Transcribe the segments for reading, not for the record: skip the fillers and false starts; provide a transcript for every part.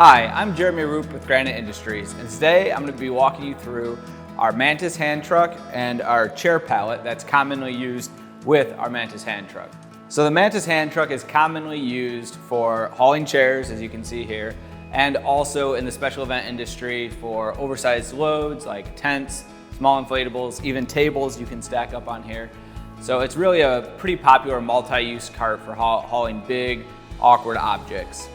Hi, I'm Jeremy Roop with Granite Industries, and today I'm going to be walking you through our Mantis hand truck and our chair pallet that's commonly used with our Mantis hand truck. So the Mantis hand truck is commonly used for hauling chairs, as you can see here, and also in the special event industry for oversized loads like tents, small inflatables, even tables you can stack up on here. So it's really a pretty popular multi-use cart for hauling big, awkward objects.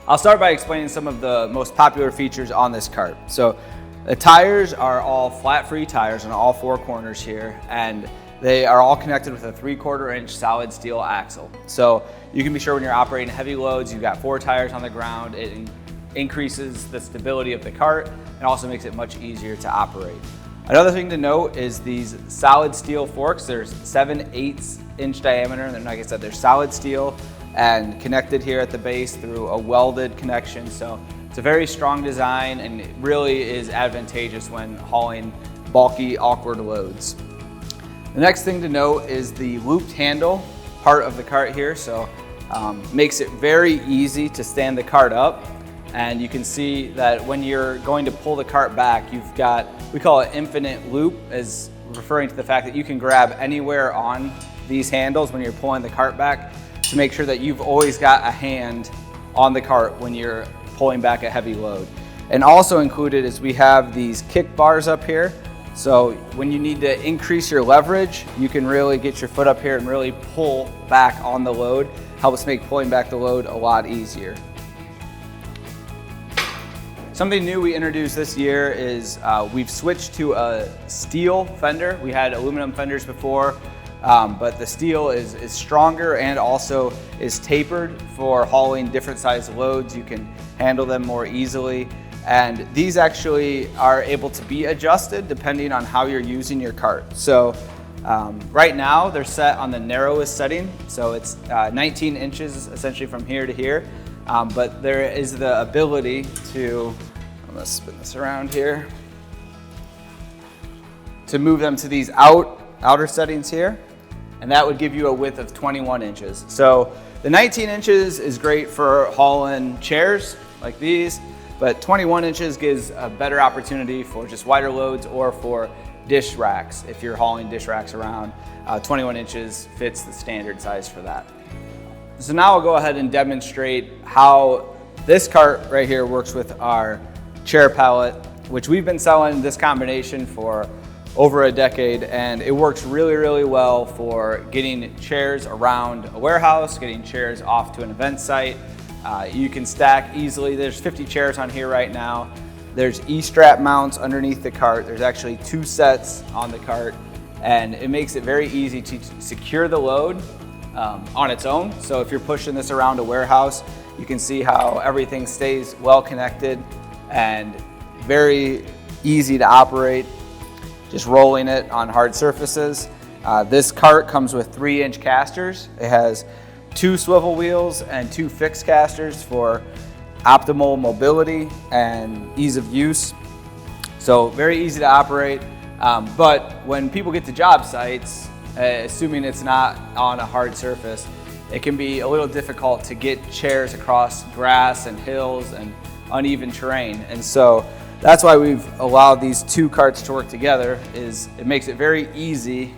I'll start by explaining some of the most popular features on this cart. So the tires are all flat-free tires on all four corners here, and they are all connected with a 3/4 inch solid steel axle. So you can be sure when you're operating heavy loads, you've got 4 tires on the ground. It increases the stability of the cart and also makes it much easier to operate. Another thing to note is these solid steel forks. There's 7/8 inch diameter, and like I said, they're solid steel and connected here at the base through a welded connection. So it's a very strong design and it really is advantageous when hauling bulky, awkward loads. The next thing to note is the looped handle part of the cart here. So makes it very easy to stand the cart up. And you can see that when you're going to pull the cart back, you've got, we call it infinite loop, as referring to the fact that you can grab anywhere on these handles when you're pulling the cart back to make sure that you've always got a hand on the cart when you're pulling back a heavy load. And also included is we have these kick bars up here. So when you need to increase your leverage, you can really get your foot up here and really pull back on the load. Helps make pulling back the load a lot easier. Something new we introduced this year is we've switched to a steel fender. We had aluminum fenders before, but the steel is stronger and also is tapered for hauling different size loads. You can handle them more easily. And these actually are able to be adjusted depending on how you're using your cart. So right now they're set on the narrowest setting. So it's 19 inches essentially from here to here. But there is the ability to, I'm gonna spin this around here, to move them to these outer settings here. And that would give you a width of 21 inches. So the 19 inches is great for hauling chairs like these, but 21 inches gives a better opportunity for just wider loads or for dish racks. If you're hauling dish racks around, 21 inches fits the standard size for that. So now I'll go ahead and demonstrate how this cart right here works with our chair pallet, which we've been selling this combination for over a decade, and it works really, really well for getting chairs around a warehouse, getting chairs off to an event site. You can stack easily. There's 50 chairs on here right now. There's E-strap mounts underneath the cart. There's actually 2 sets on the cart, and it makes it very easy to secure the load on its own. So if you're pushing this around a warehouse, you can see how everything stays well connected and very easy to operate, just rolling it on hard surfaces. This cart comes with 3-inch casters. It has 2 swivel wheels and 2 fixed casters for optimal mobility and ease of use. So very easy to operate. But when people get to job sites, assuming it's not on a hard surface, it can be a little difficult to get chairs across grass and hills and uneven terrain. And so that's why we've allowed these 2 carts to work together. Is it makes it very easy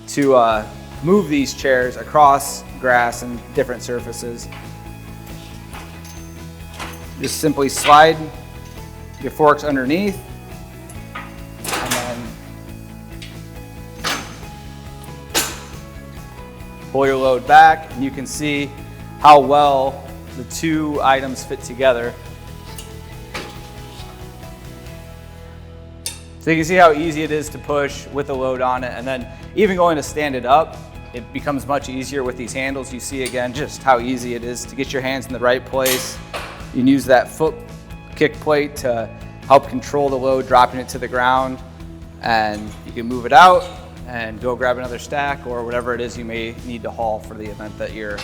to move these chairs across grass and different surfaces. Just simply slide your forks underneath and then pull your load back, and you can see how well the 2 items fit together. So you can see how easy it is to push with the load on it, and then even going to stand it up, it becomes much easier with these handles. You see again just how easy it is to get your hands in the right place. You can use that foot kick plate to help control the load, dropping it to the ground, and you can move it out and go grab another stack or whatever it is you may need to haul for the event that you're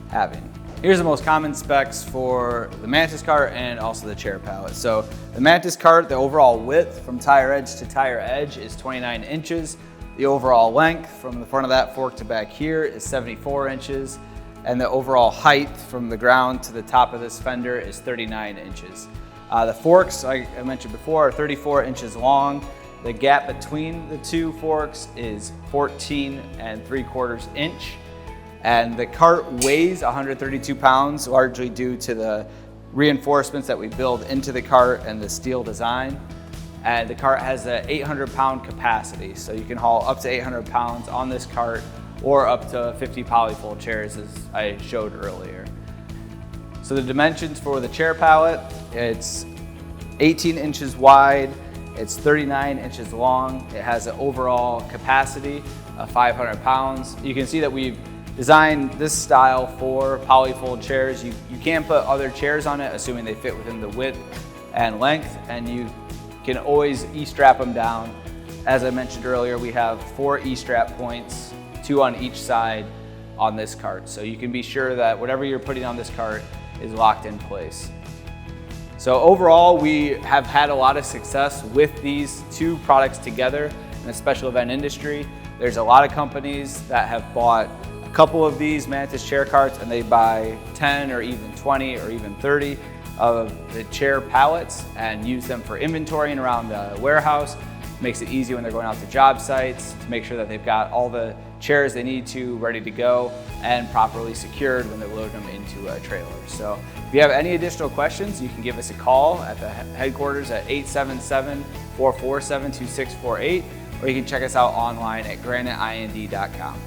having. Here's the most common specs for the Mantis cart and also the chair pallet. So the Mantis cart, the overall width from tire edge to tire edge is 29 inches. The overall length from the front of that fork to back here is 74 inches. and the overall height from the ground to the top of this fender is 39 inches. The forks, like I mentioned before, are 34 inches long. The gap between the two forks is 14 3/4 inch. And the cart weighs 132 pounds, largely due to the reinforcements that we build into the cart and the steel design. And the cart has an 800-pound capacity, so you can haul up to 800 pounds on this cart or up to 50 polyfold chairs, as I showed earlier. So the dimensions for the chair pallet, it's 18 inches wide, it's 39 inches long. It has an overall capacity of 500 pounds. You can see that we've designed this style for polyfold chairs. You can put other chairs on it, assuming they fit within the width and length, and you can always E-strap them down. As I mentioned earlier, we have 4 E-strap points, 2 on each side on this cart. So you can be sure that whatever you're putting on this cart is locked in place. So overall, we have had a lot of success with these two products together in the special event industry. There's a lot of companies that have bought a couple of these Mantis chair carts and they buy 10 or even 20 or even 30 of the chair pallets and use them for inventorying around the warehouse. Makes it easy when they're going out to job sites to make sure that they've got all the chairs they need to ready to go and properly secured when they load them into a trailer. So if you have any additional questions, you can give us a call at the headquarters at 877-447-2648, or you can check us out online at graniteind.com.